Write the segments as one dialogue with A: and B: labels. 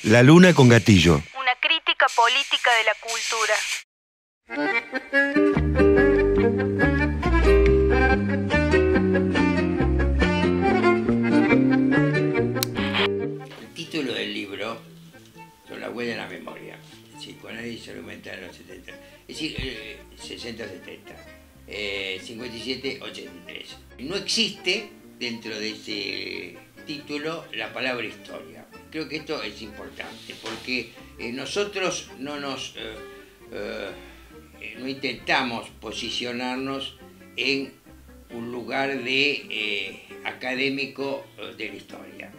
A: La luna con gatillo.
B: Una crítica política de la cultura.
C: El título del libro, Sobre la huella de la memoria, psicoanálisis y salud mental en los 70, es decir, 60-70, 57-83. No existe dentro de ese título la palabra historia. Creo que esto es importante porque nosotros no intentamos posicionarnos en un lugar de académico de la historia.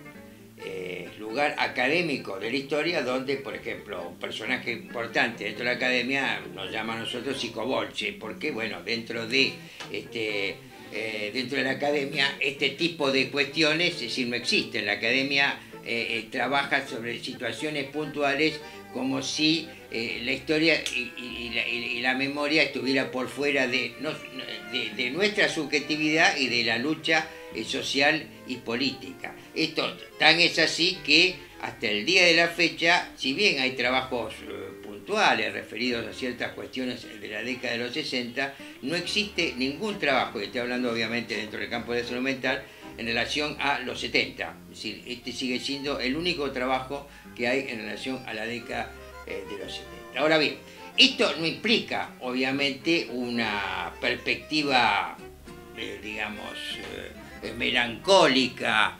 C: Lugar académico de la historia donde, por ejemplo, un personaje importante dentro de la academia nos llama a nosotros psicobolche, porque bueno, dentro de la academia este tipo de cuestiones, es decir, no existen. La academia trabaja sobre situaciones puntuales como si la historia y la memoria estuviera por fuera de nuestra subjetividad y de la lucha social y política. Esto tan es así que hasta el día de la fecha, si bien hay trabajos puntuales referidos a ciertas cuestiones de la década de los 60, no existe ningún trabajo, y estoy hablando obviamente dentro del campo de la salud mental, en relación a los 70. Es decir, este sigue siendo el único trabajo que hay en relación a la década de los 70. Ahora bien, esto no implica obviamente una perspectiva, digamos, melancólica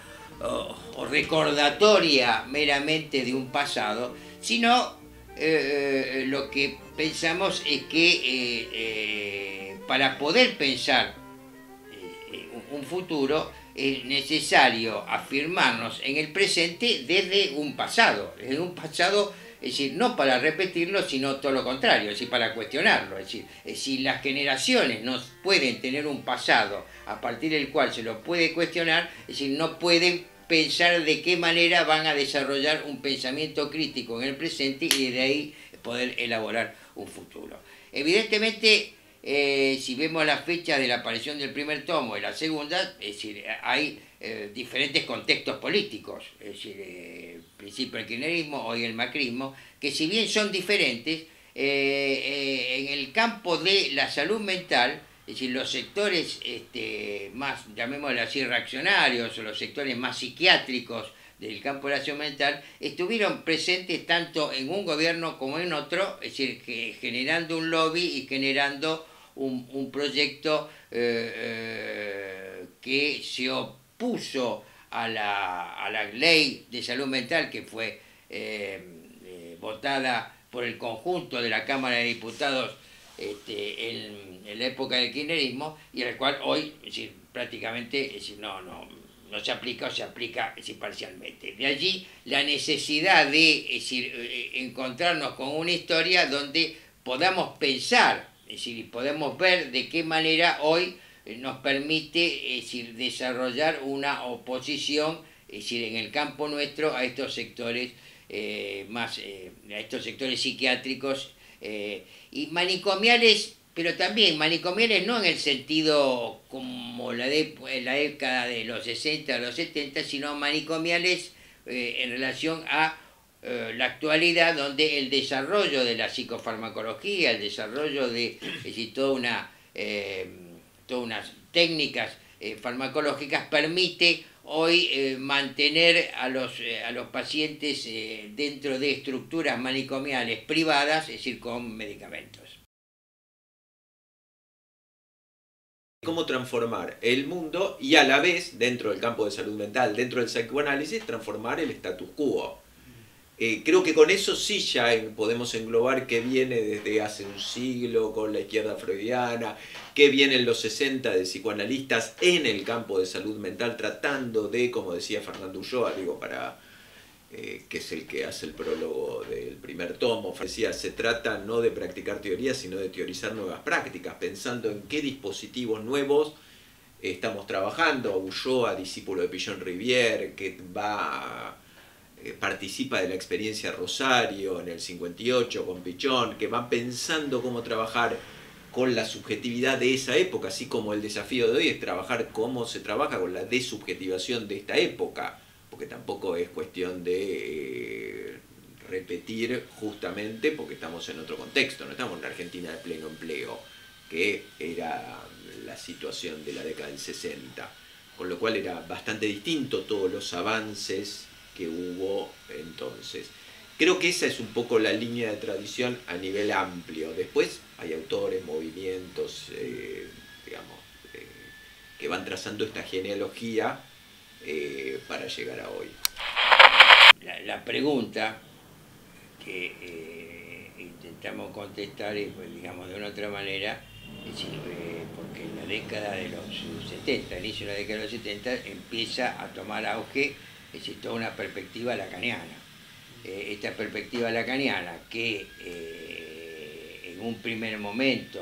C: o recordatoria meramente de un pasado, sino lo que pensamos es que para poder pensar un futuro es necesario afirmarnos en el presente desde un pasado, es decir, no para repetirlo, sino todo lo contrario, es decir, para cuestionarlo. Es decir, si las generaciones no pueden tener un pasado a partir del cual se lo puede cuestionar, es decir, no pueden pensar de qué manera van a desarrollar un pensamiento crítico en el presente y desde ahí poder elaborar un futuro. Evidentemente, si vemos las fechas de la aparición del primer tomo y la segunda, es decir, hay diferentes contextos políticos, es decir, el principio del kirchnerismo, hoy el macrismo, que si bien son diferentes, en el campo de la salud mental, es decir, los sectores más, llamémoslo así, reaccionarios, o los sectores más psiquiátricos del campo de la salud mental, estuvieron presentes tanto en un gobierno como en otro, es decir, generando un lobby y generando un proyecto que se opuso a la ley de salud mental que fue votada por el conjunto de la Cámara de Diputados en la época del kirchnerismo, y al cual hoy, es decir, prácticamente, es decir, no se aplica o se aplica, es decir, parcialmente. De allí la necesidad de, es decir, encontrarnos con una historia donde podamos pensar, es decir, podemos ver de qué manera hoy nos permite, es decir, desarrollar una oposición, es decir, en el campo nuestro a estos sectores a estos sectores psiquiátricos y manicomiales, pero también manicomiales no en el sentido como la década de los 60 o los 70, sino manicomiales en relación a la actualidad, donde el desarrollo de la psicofarmacología, el desarrollo de todas unas técnicas farmacológicas permite hoy mantener a los pacientes dentro de estructuras manicomiales privadas, es decir, con medicamentos.
D: Cómo transformar el mundo y a la vez, dentro del campo de salud mental, dentro del psicoanálisis, transformar el status quo. Creo que con eso sí ya podemos englobar qué viene desde hace un siglo con la izquierda freudiana, qué viene en los 60 de psicoanalistas en el campo de salud mental tratando de, como decía Fernando Ulloa, digo, que es el que hace el prólogo del primer tomo, decía, se trata no de practicar teoría, sino de teorizar nuevas prácticas, pensando en qué dispositivos nuevos estamos trabajando. Ulloa, discípulo de Pillon-Rivière, que participa de la experiencia Rosario en el 58 con Pichón, que va pensando cómo trabajar con la subjetividad de esa época, así como el desafío de hoy es trabajar cómo se trabaja con la desubjetivación de esta época, porque tampoco es cuestión de repetir justamente porque estamos en otro contexto, no estamos en una Argentina de pleno empleo, que era la situación de la década del 60, con lo cual era bastante distinto todos los avances que hubo entonces. Creo que esa es un poco la línea de tradición a nivel amplio. Después hay autores, movimientos, digamos, que van trazando esta genealogía para llegar a hoy.
C: La pregunta que intentamos contestar es, pues, digamos, de una otra manera, es decir, porque en la década de los 70, al inicio de la década de los 70, empieza a tomar auge, es decir, toda una perspectiva lacaniana. Esta perspectiva lacaniana que en un primer momento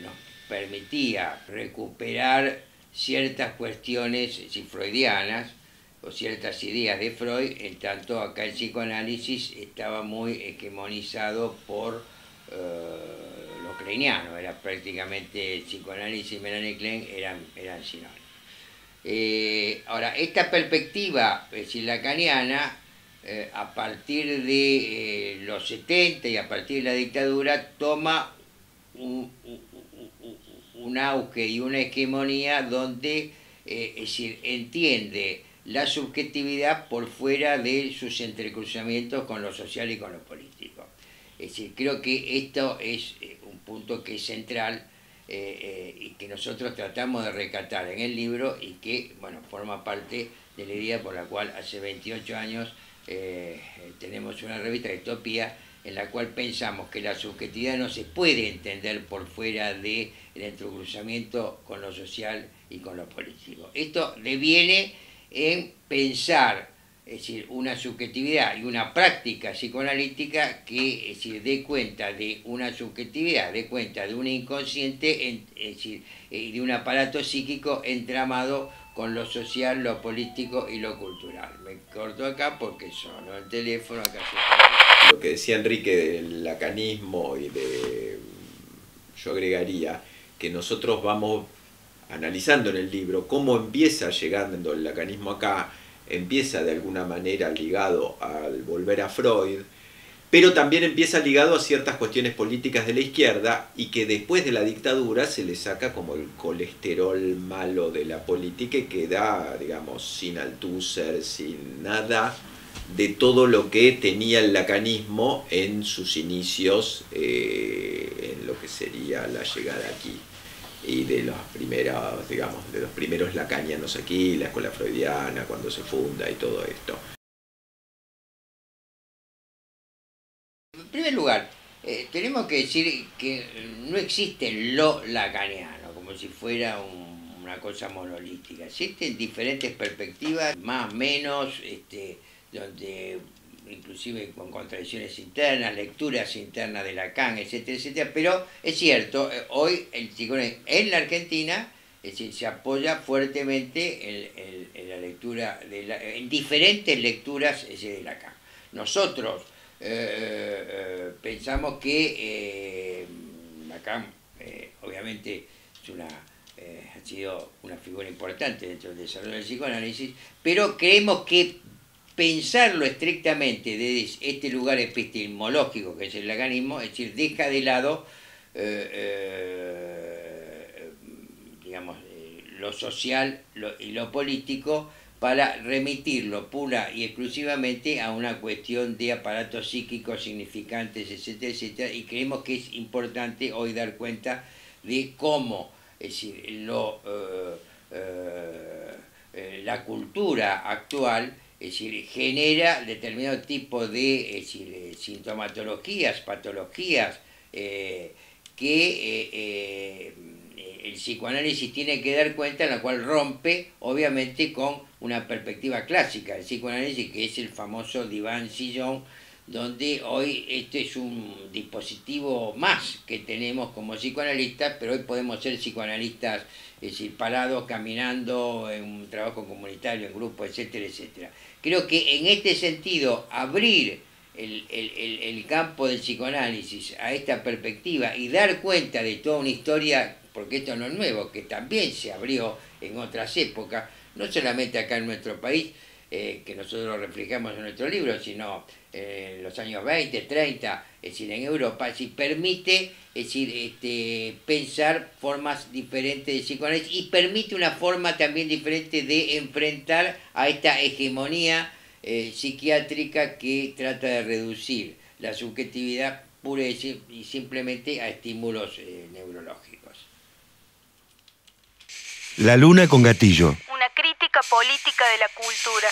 C: nos permitía recuperar ciertas cuestiones freudianas o ciertas ideas de Freud, en tanto acá el psicoanálisis estaba muy hegemonizado por lo kleiniano, era prácticamente el psicoanálisis y Melanie Klein eran sinónimos. Ahora, esta perspectiva, es decir, lacaniana, a partir de los 70 y a partir de la dictadura, toma un auge y una hegemonía donde es decir, entiende la subjetividad por fuera de sus entrecruzamientos con lo social y con lo político. Es decir, creo que esto es un punto que es central y que nosotros tratamos de rescatar en el libro y que, bueno, forma parte de la idea por la cual hace 28 años tenemos una revista, Utopía, en la cual pensamos que la subjetividad no se puede entender por fuera del entrecruzamiento con lo social y con lo político. Esto deviene en pensar, es decir, una subjetividad y una práctica psicoanalítica que, es decir, dé cuenta de una subjetividad, dé cuenta de un inconsciente, es decir, y de un aparato psíquico entramado con lo social, lo político y lo cultural. Me corto acá porque sonó el teléfono, acá se...
D: Lo que decía Enrique del lacanismo y de... yo agregaría que nosotros vamos analizando en el libro cómo empieza llegando el lacanismo acá, empieza de alguna manera ligado al volver a Freud, pero también empieza ligado a ciertas cuestiones políticas de la izquierda y que después de la dictadura se le saca como el colesterol malo de la política y queda, digamos, sin Althusser, sin nada de todo lo que tenía el lacanismo en sus inicios, en lo que sería la llegada aquí. Y de los primeros, digamos, de los primeros lacanianos aquí, la escuela freudiana, cuando se funda y todo esto.
C: En primer lugar, tenemos que decir que no existe lo lacaniano, como si fuera una cosa monolítica. Existen diferentes perspectivas, más o menos, donde inclusive con contradicciones internas, lecturas internas de Lacan, etcétera, etcétera, pero es cierto, hoy el psicoanálisis en la Argentina, es decir, se apoya fuertemente en la lectura, en diferentes lecturas de Lacan. Nosotros pensamos que Lacan obviamente ha sido una figura importante dentro del desarrollo del psicoanálisis, pero creemos que pensarlo estrictamente desde este lugar epistemológico que es el lacanismo, es decir, deja de lado digamos, lo social y lo político para remitirlo pura y exclusivamente a una cuestión de aparatos psíquicos significantes, etcétera, etcétera, y creemos que es importante hoy dar cuenta de cómo, es decir, la cultura actual, es decir, genera determinado tipo de, es decir, sintomatologías, patologías que el psicoanálisis tiene que dar cuenta, en la cual rompe obviamente con una perspectiva clásica del psicoanálisis, que es el famoso diván-sillón, donde hoy este es un dispositivo más que tenemos como psicoanalistas, pero hoy podemos ser psicoanalistas, es decir, parados, caminando, en un trabajo comunitario, en grupo, etcétera, etcétera. Creo que en este sentido, abrir el campo del psicoanálisis a esta perspectiva y dar cuenta de toda una historia, porque esto no es nuevo, que también se abrió en otras épocas, no solamente acá en nuestro país, que nosotros lo reflejamos en nuestro libro, sino en los años 20, 30, es decir, en Europa, es decir, permite, es decir, pensar formas diferentes de psicoanálisis y permite una forma también diferente de enfrentar a esta hegemonía psiquiátrica que trata de reducir la subjetividad pura y simplemente a estímulos neurológicos.
A: La luna con gatillo.
B: Una crítica política de la cultura.